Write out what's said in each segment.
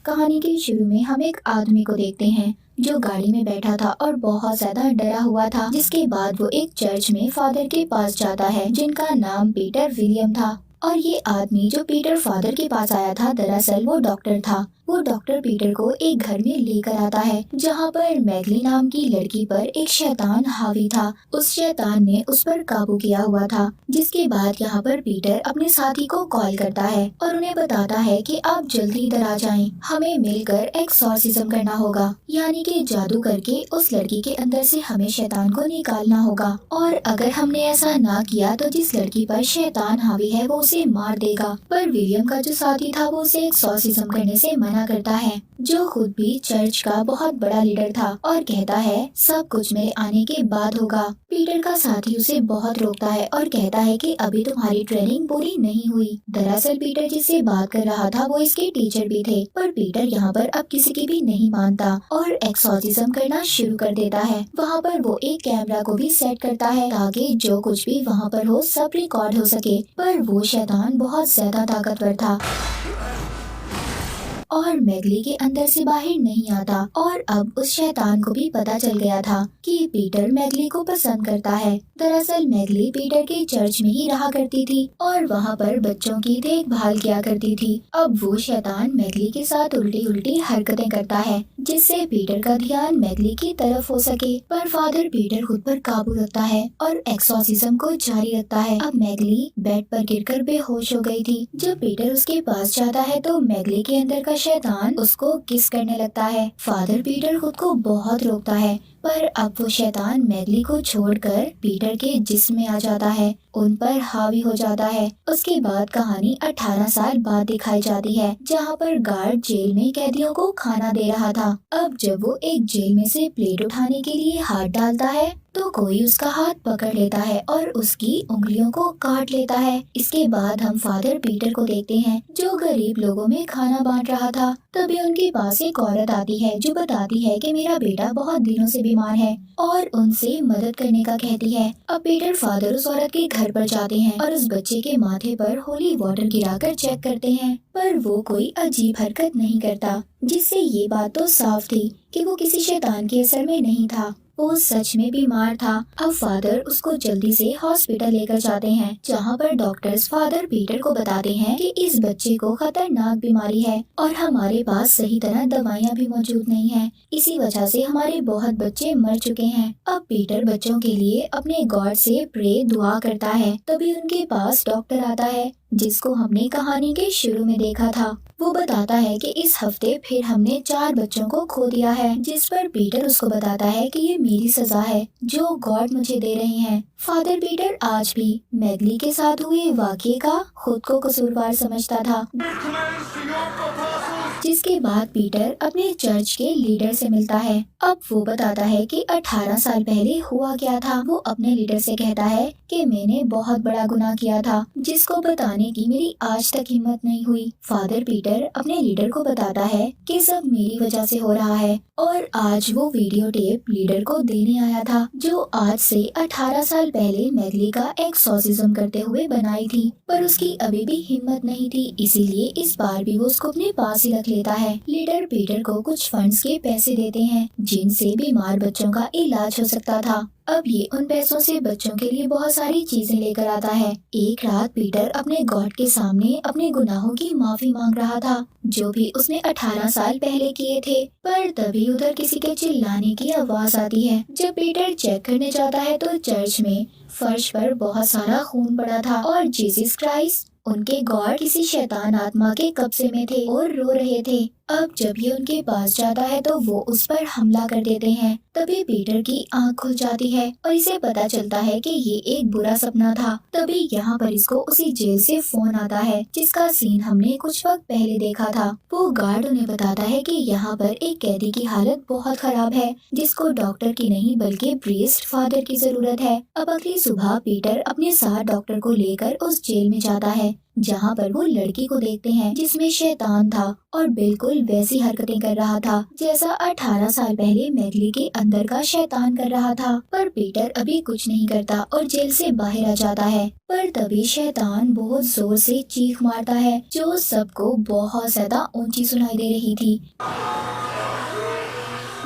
कहानी के शुरू में हम एक आदमी को देखते हैं जो गाड़ी में बैठा था और बहुत ज्यादा डरा हुआ था। जिसके बाद वो एक चर्च में फादर के पास जाता है जिनका नाम पीटर विलियम था। और ये आदमी जो पीटर फादर के पास आया था, दरअसल वो डॉक्टर था। वो डॉक्टर पीटर को एक घर में लेकर आता है जहाँ पर मैगली नाम की लड़की पर एक शैतान हावी था। उस शैतान ने उस पर काबू किया हुआ था। जिसके बाद यहाँ पर पीटर अपने साथी को कॉल करता है और उन्हें बताता है कि आप जल्दी इधर आ जाएं, हमें मिलकर एक्सॉर्सिज्म करना होगा, यानी कि जादू करके उस लड़की के अंदर से हमें शैतान को निकालना होगा। और अगर हमने ऐसा ना किया तो जिस लड़की पर शैतान हावी है वो उसे मार देगा। पर विलियम का जो साथी था वो उसे एक्सॉर्सिज्म करने से मना करता है, जो खुद भी चर्च का बहुत बड़ा लीडर था, और कहता है सब कुछ मेरे आने के बाद होगा। पीटर का साथी उसे बहुत रोकता है और कहता है कि अभी तुम्हारी ट्रेनिंग पूरी नहीं हुई। दरअसल पीटर जिससे बात कर रहा था वो इसके टीचर भी थे, पर पीटर यहाँ पर अब किसी की भी नहीं मानता और एक्सॉर्सिज्म करना शुरू कर देता है। वहाँ पर वो एक कैमरा को भी सेट करता है ताकि जो कुछ भी वहाँ पर हो सब रिकॉर्ड हो सके। पर वो शैतान बहुत ज्यादा ताकतवर था और मैगली के अंदर से बाहर नहीं आता। और अब उस शैतान को भी पता चल गया था कि पीटर मैगली को पसंद करता है। दरअसल मैगली पीटर के चर्च में ही रहा करती थी और वहाँ पर बच्चों की देखभाल किया करती थी। अब वो शैतान मैगली के साथ उल्टी उल्टी हरकतें करता है जिससे पीटर का ध्यान मैगली की तरफ हो सके। पर फादर पीटर खुद पर काबू रखता है और एक्सॉर्सिज्म को जारी रखता है। अब मैगली बेड पर गिरकर बेहोश हो गई थी। जब पीटर उसके पास जाता है तो मैगली के अंदर का शैतान उसको किस करने लगता है। फादर पीटर खुद को बहुत रोकता है, पर अब वो शैतान मैगली को छोड़कर पीटर के जिस्म में आ जाता है, उन पर हावी हो जाता है। उसके बाद कहानी 18 साल बाद दिखाई जाती है जहाँ पर गार्ड जेल में कैदियों को खाना दे रहा था। अब जब वो एक जेल में से प्लेट उठाने के लिए हाथ डालता है तो कोई उसका हाथ पकड़ लेता है और उसकी उंगलियों को काट लेता है। इसके बाद हम फादर पीटर को देखते हैं जो गरीब लोगों में खाना बांट रहा था। तभी उनके पास एक औरत आती है जो बताती है कि मेरा बेटा बहुत दिनों से बीमार है और उनसे मदद करने का कहती है। अब पीटर फादर उस औरत के घर पर जाते हैं और उस बच्चे के माथे पर होली वाटर गिराकर चेक करते हैं, पर वो कोई अजीब हरकत नहीं करता, जिससे ये बात तो साफ थी कि वो किसी शैतान के असर में नहीं था, वो सच में बीमार था। अब फादर उसको जल्दी से हॉस्पिटल लेकर जाते हैं जहाँ पर डॉक्टर्स फादर पीटर को बताते हैं कि इस बच्चे को खतरनाक बीमारी है और हमारे पास सही तरह दवाइयाँ भी मौजूद नहीं है, इसी वजह से हमारे बहुत बच्चे मर चुके हैं। अब पीटर बच्चों के लिए अपने गॉड से प्रे दुआ करता है। तभी उनके पास डॉक्टर आता है जिसको हमने कहानी के शुरू में देखा था। वो बताता है कि इस हफ्ते फिर हमने 4 बच्चों को खो दिया है, जिस पर पीटर उसको बताता है कि ये मेरी सजा है जो गॉड मुझे दे रहे हैं। फादर पीटर आज भी मैगली के साथ हुए वाक़ये का खुद को कसूरवार समझता था। जिसके बाद पीटर अपने चर्च के लीडर से मिलता है। अब वो बताता है कि 18 साल पहले हुआ क्या था। वो अपने लीडर से कहता है कि मैंने बहुत बड़ा गुनाह किया था जिसको बताने की मेरी आज तक हिम्मत नहीं हुई। फादर पीटर अपने लीडर को बताता है कि सब मेरी वजह से हो रहा है और आज वो वीडियो टेप लीडर को देने आया था जो आज से 18 साल पहले मैगली का एक्सॉर्सिज्म करते हुए बनाई थी, पर उसकी अभी भी हिम्मत नहीं थी, इसीलिए इस बार भी वो उसको अपने पास ही रख लेता है। लीडर पीटर को कुछ फंड्स के पैसे देते हैं जिनसे बीमार बच्चों का इलाज हो सकता था। अब ये उन पैसों से बच्चों के लिए बहुत सारी चीजें लेकर आता है। एक रात पीटर अपने गॉड के सामने अपने गुनाहों की माफी मांग रहा था जो भी उसने 18 साल पहले किए थे, पर तभी उधर किसी के चिल्लाने की आवाज आती है। जब पीटर चेक करने जाता है तो चर्च में फर्श पर बहुत सारा खून पड़ा था और जीसस क्राइस्ट उनके गॉड किसी शैतान आत्मा के कब्जे में थे और रो रहे थे। अब जब ये उनके पास जाता है तो वो उस पर हमला कर देते हैं। तभी पीटर की आंख खुल जाती है और इसे पता चलता है कि ये एक बुरा सपना था। तभी यहाँ पर इसको उसी जेल से फोन आता है जिसका सीन हमने कुछ वक्त पहले देखा था। वो गार्ड उन्हें बताता है कि यहाँ पर एक कैदी की हालत बहुत खराब है जिसको डॉक्टर की नहीं बल्कि प्रीस्ट फादर की जरूरत है। अब अगली सुबह पीटर अपने साथ डॉक्टर को लेकर उस जेल में जाता है जहाँ पर वो लड़की को देखते हैं जिसमें शैतान था और बिल्कुल बिल्कुल वैसी हरकतें कर रहा था जैसा 18 साल पहले मैगली के अंदर का शैतान कर रहा था। पर पीटर अभी कुछ नहीं करता और जेल से बाहर आ जाता है। पर तभी शैतान बहुत जोर से चीख मारता है जो सबको बहुत ज्यादा ऊंची सुनाई दे रही थी।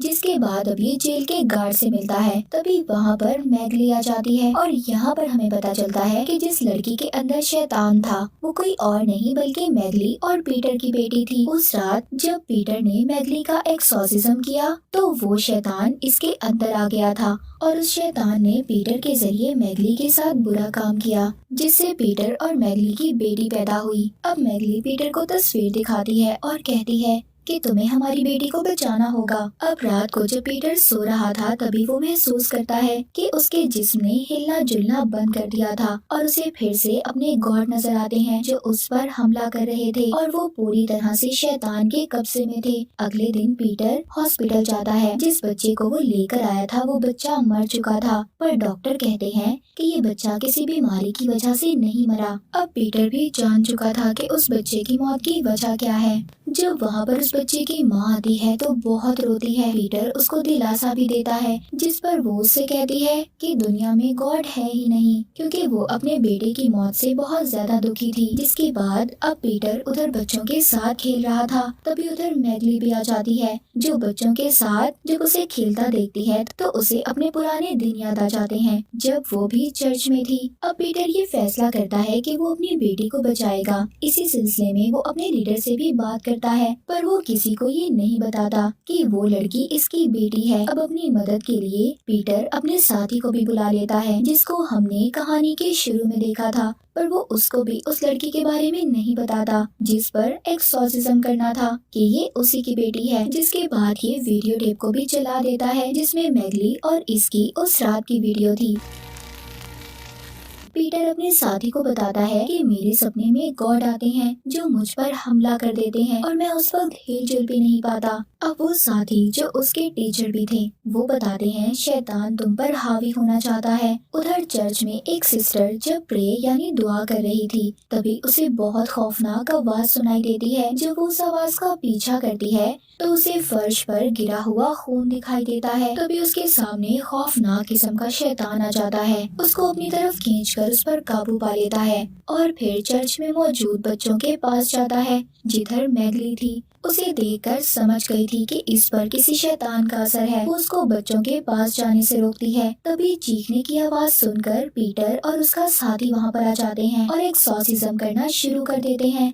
जिसके बाद अब ये जेल के गार्ड से मिलता है। तभी वहाँ पर मैगली आ जाती है और यहाँ पर हमें पता चलता है कि जिस लड़की के अंदर शैतान था वो कोई और नहीं बल्कि मैगली और पीटर की बेटी थी। उस रात जब पीटर ने मैगली का एक्सॉर्सिज्म किया तो वो शैतान इसके अंदर आ गया था और उस शैतान ने पीटर के जरिए मैगली के साथ बुरा काम किया जिससे पीटर और मैगली की बेटी पैदा हुई। अब मैगली पीटर को तस्वीर दिखाती है और कहती है कि तुम्हें हमारी बेटी को बचाना होगा। अब रात को जब पीटर सो रहा था तभी वो महसूस करता है कि उसके जिस्म ने हिलना जुलना बंद कर दिया था और उसे फिर से अपने गॉड नजर आते हैं जो उस पर हमला कर रहे थे और वो पूरी तरह से शैतान के कब्जे में थे। अगले दिन पीटर हॉस्पिटल जाता है। जिस बच्चे को वो लेकर आया था वो बच्चा मर चुका था पर डॉक्टर कहते हैं कि ये बच्चा किसी बीमारी की वजह से नहीं मरा। अब पीटर भी जान चुका था कि उस बच्चे की मौत की वजह क्या है। जब वहाँ पर उस बच्चे की माँ आती है तो बहुत रोती है। पीटर उसको दिलासा भी देता है जिस पर वो उससे कहती है कि दुनिया में गॉड है ही नहीं क्योंकि वो अपने बेटे की मौत से बहुत ज्यादा दुखी थी। जिसके बाद अब पीटर उधर बच्चों के साथ खेल रहा था तभी उधर मैगली भी आ जाती है जो बच्चों के साथ जब उसे खेलता देखती है तो उसे अपने पुराने दिन याद आ जाते हैं जब वो भी चर्च में थी। अब पीटर ये फैसला करता है कि वो अपनी बेटी को बचाएगा। इसी सिलसिले में वो अपने लीडर से भी बात करता है पर वो किसी को ये नहीं बताता कि वो लड़की इसकी बेटी है। अब अपनी मदद के लिए पीटर अपने साथी को भी बुला लेता है जिसको हमने कहानी के शुरू में देखा था पर वो उसको भी उस लड़की के बारे में नहीं बताता जिस पर एक्सॉर्सिज्म करना था कि ये उसी की बेटी है। जिसके बाद ये वीडियो टेप को भी चला देता है जिसमें मैगली और इसकी उस रात की वीडियो थी। पीटर अपने साथी को बताता है कि मेरे सपने में गॉड आते हैं जो मुझ पर हमला कर देते हैं और मैं उस वक्त हिलजुल भी नहीं पाता। अब वो साथी जो उसके टीचर भी थे वो बताते हैं शैतान तुम पर हावी होना चाहता है। उधर चर्च में एक सिस्टर जब प्रे यानी दुआ कर रही थी तभी उसे बहुत खौफनाक आवाज सुनाई देती है। जब वो उस आवाज का पीछा करती है तो उसे फर्श पर गिरा हुआ खून दिखाई देता है। तभी उसके सामने खौफनाक किस्म का शैतान आ जाता है, उसको अपनी तरफ खींचकर उस पर काबू पा लेता है और फिर चर्च में मौजूद बच्चों के पास जाता है जिधर मैगली थी। उसे देखकर समझ गई थी कि इस पर किसी शैतान का असर है। वो उसको बच्चों के पास जाने से रोकती है। तभी चीखने की आवाज सुनकर पीटर और उसका साथी वहाँ पर आ जाते हैं और एक्सॉर्सिज्म करना शुरू कर देते हैं।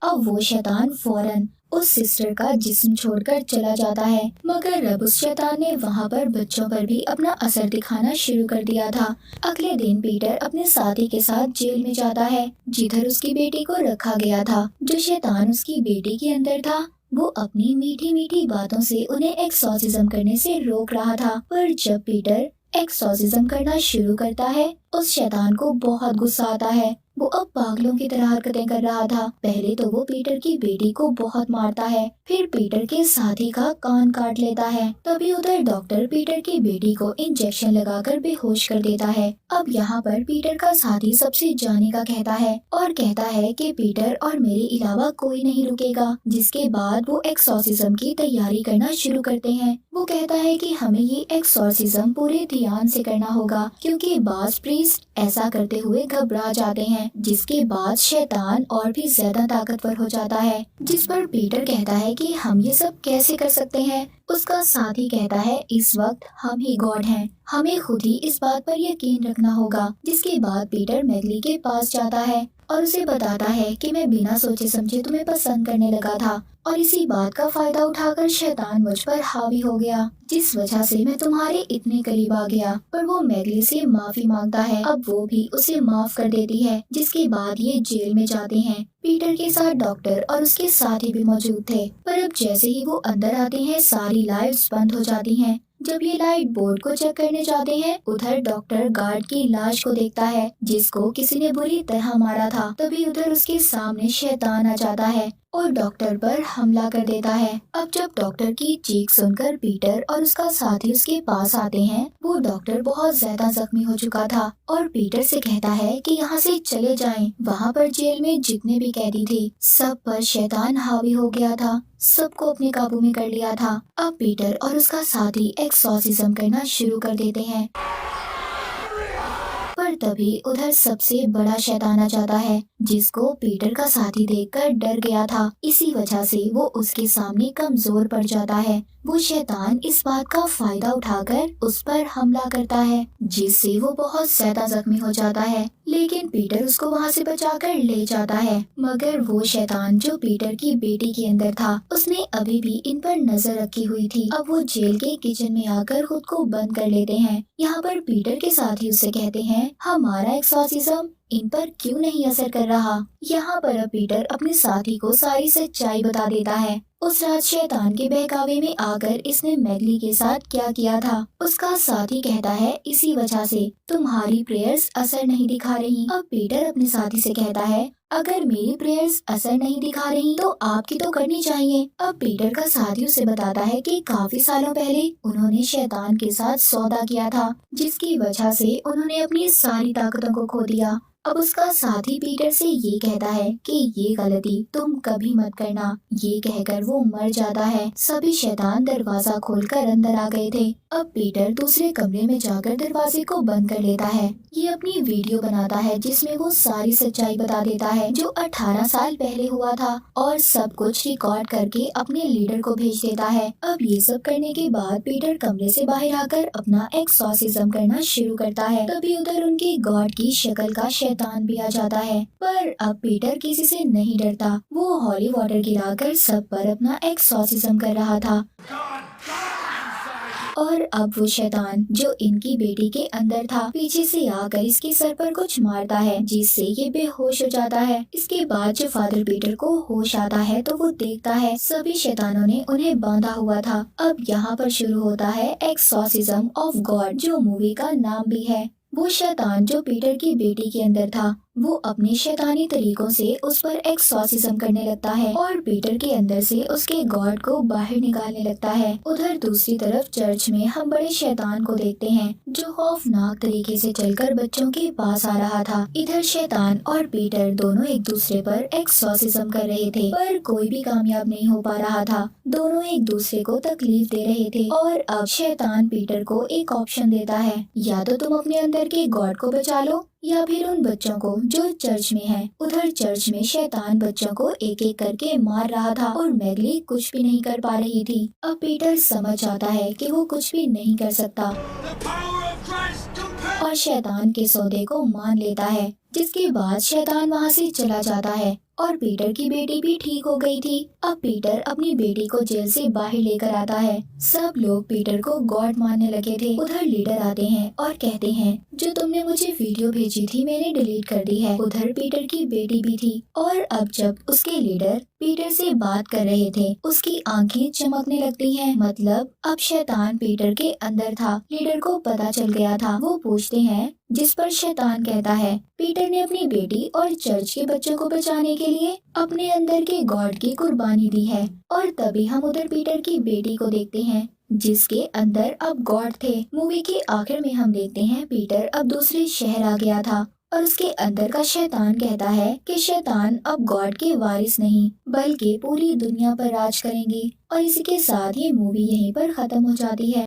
अब वो शैतान फौरन उस सिस्टर का जिस्म छोड़कर चला जाता है मगर अब उस शैतान ने वहाँ पर बच्चों पर भी अपना असर दिखाना शुरू कर दिया था। अगले दिन पीटर अपने साथी के साथ जेल में जाता है जिधर उसकी बेटी को रखा गया था। जो शैतान उसकी बेटी के अंदर था वो अपनी मीठी मीठी बातों से उन्हें एक्सॉर्सिज्म करने से रोक रहा था पर जब पीटर एक्सॉर्सिज्म करना शुरू करता है उस शैतान को बहुत गुस्सा आता है। वो अब पागलों की तरह हरकतें कर रहा था। पहले तो वो पीटर की बेटी को बहुत मारता है फिर पीटर के साथी का कान काट लेता है। तभी उधर डॉक्टर पीटर की बेटी को इंजेक्शन लगाकर बेहोश कर देता है। अब यहाँ पर पीटर का साथी सबसे जाने का कहता है और कहता है कि पीटर और मेरे अलावा कोई नहीं रुकेगा। जिसके बाद वो एक्सॉर्सिज्म की तैयारी करना शुरू करते हैं। वो कहता है कि हमें ये एक्सॉर्सिज्म पूरे ध्यान से करना होगा क्योंकि बाज प्रीस्ट ऐसा करते हुए घबरा जाते हैं। जिसके बाद शैतान और भी ज्यादा ताकतवर हो जाता है। जिस पर पीटर कहता है कि हम ये सब कैसे कर सकते हैं। उसका साथी कहता है इस वक्त हम ही गॉड हैं, हमें खुद ही इस बात पर यकीन रखना होगा। जिसके बाद पीटर मैगली के पास जाता है और उसे बताता है कि मैं बिना सोचे समझे तुम्हें पसंद करने लगा था और इसी बात का फायदा उठाकर शैतान मुझ पर हावी हो गया जिस वजह से मैं तुम्हारे इतने करीब आ गया। पर वो मैगली से माफी मांगता है। अब वो भी उसे माफ कर देती है। जिसके बाद ये जेल में जाते हैं। पीटर के साथ डॉक्टर और उसके साथी भी मौजूद थे पर अब जैसे ही वो अंदर आते हैं सारी लाइट्स बंद हो जाती हैं। जब ये लाइट बोर्ड को चेक करने जाते हैं उधर डॉक्टर गार्ड की लाश को देखता है जिसको किसी ने बुरी तरह मारा था। तभी उधर उसके सामने शैतान आ जाता है और डॉक्टर पर हमला कर देता है। अब जब डॉक्टर की चीख सुनकर पीटर और उसका साथी उसके पास आते हैं, वो डॉक्टर बहुत ज्यादा जख्मी हो चुका था और पीटर से कहता है कि यहाँ से चले जाएं। वहाँ पर जेल में जितने भी कैदी थे, सब पर शैतान हावी हो गया था, सबको अपने काबू में कर लिया था। अब पीटर और उसका साथी एक्सॉर्सिज्म करना शुरू कर देते हैं, पर तभी उधर सबसे बड़ा शैतान आ जाता है, जिसको पीटर का साथी देखकर डर गया था। इसी वजह से वो उसके सामने कमजोर पड़ जाता है। वो शैतान इस बात का फायदा उठाकर उस पर हमला करता है, जिससे वो बहुत ज्यादा जख्मी हो जाता है। लेकिन पीटर उसको वहाँ से बचाकर ले जाता है। मगर वो शैतान जो पीटर की बेटी के अंदर था, उसने अभी भी इन पर नजर रखी हुई थी। अब वो जेल के किचन में आकर खुद को बंद कर लेते हैं। यहाँ पर पीटर के साथी उससे कहते हैं, हमारा एक्सॉर्सिज्म इन पर क्यों नहीं असर कर रहा। यहाँ पर अब पीटर अपने साथी को सारी सच्चाई बता देता है। उस रात शैतान के बहकावे में आकर इसने मैगली के साथ क्या किया था। उसका साथी कहता है, इसी वजह से तुम्हारी प्रेयर्स असर नहीं दिखा रही। अब पीटर अपने साथी से कहता है, अगर मेरी प्रेयर्स असर नहीं दिखा रही तो आपकी तो करनी चाहिए। अब पीटर का साथी उसे बताता है कि काफी सालों पहले उन्होंने शैतान के साथ सौदा किया था, जिसकी वजह से उन्होंने अपनी सारी ताकतों को खो दिया। अब उसका साथी पीटर से ये कहता है कि ये गलती तुम कभी मत करना। ये कहकर वो मर जाता है। सभी शैतान दरवाजा खोलकर अंदर आ गए थे। अब पीटर दूसरे कमरे में जाकर दरवाजे को बंद कर लेता है। ये अपनी वीडियो बनाता है, जिसमें वो सारी सच्चाई बता देता है जो 18 साल पहले हुआ था, और सब कुछ रिकॉर्ड करके अपने लीडर को भेज देता है। अब ये सब करने के बाद पीटर कमरे से बाहर आकर अपना एक्सॉर्सिज्म करना शुरू करता है। तभी उधर उनके गॉड की शक्ल का शैतान भी आ जाता है। पर अब पीटर किसी से नहीं डरता। वो हॉली वाटर गिराकर सब पर अपना एक्सॉर्सिज्म कर रहा था। और अब वो शैतान जो इनकी बेटी के अंदर था, पीछे से आकर इसके सर पर कुछ मारता है, जिससे ये बेहोश हो जाता है। इसके बाद जब फादर पीटर को होश आता है तो वो देखता है सभी शैतानों ने उन्हें बांधा हुआ था। अब यहाँ पर शुरू होता है एक्सॉर्सिज्म ऑफ गॉड, जो मूवी का नाम भी है। वो शैतान जो पीटर की बेटी के अंदर था, वो अपने शैतानी तरीकों से उस पर एक्सॉर्सिज्म करने लगता है और पीटर के अंदर से उसके गॉड को बाहर निकालने लगता है। उधर दूसरी तरफ चर्च में हम बड़े शैतान को देखते हैं, जो खौफनाक तरीके से चलकर बच्चों के पास आ रहा था। इधर शैतान और पीटर दोनों एक दूसरे पर एक्सॉर्सिज्म कर रहे थे, पर कोई भी कामयाब नहीं हो पा रहा था। दोनों एक दूसरे को तकलीफ दे रहे थे। और अब शैतान पीटर को एक ऑप्शन देता है, या तो तुम अपने अंदर के गॉड को बचा लो, या फिर उन बच्चों को जो चर्च में हैं। उधर चर्च में शैतान बच्चों को एक एक करके मार रहा था और मैगली कुछ भी नहीं कर पा रही थी। अब पीटर समझ जाता है कि वो कुछ भी नहीं कर सकता और शैतान के सौदे को मान लेता है, जिसके बाद शैतान वहाँ से चला जाता है और पीटर की बेटी भी ठीक हो गई थी। अब पीटर अपनी बेटी को जेल से बाहर लेकर आता है। सब लोग पीटर को गॉड मानने लगे थे। उधर लीडर आते हैं और कहते हैं, जो तुमने मुझे वीडियो भेजी थी मैंने डिलीट कर दी है। उधर पीटर की बेटी भी थी। और अब जब उसके लीडर पीटर से बात कर रहे थे, उसकी आंखें चमकने लगती हैं। मतलब अब शैतान पीटर के अंदर था। लीडर को पता चल गया था। वो पूछते हैं, जिस पर शैतान कहता है, पीटर ने अपनी बेटी और चर्च के बच्चों को बचाने के लिए अपने अंदर के गॉड की कुर्बानी दी है। और तभी हम उधर पीटर की बेटी को देखते हैं, जिसके अंदर अब गॉड थे। मूवी के आखिर में हम देखते हैं पीटर अब दूसरे शहर आ गया था और उसके अंदर का शैतान कहता है कि शैतान अब गॉड के वारिस नहीं बल्कि पूरी दुनिया पर राज करेंगे। और इसी के साथ ये मूवी यहीं पर खत्म हो जाती है।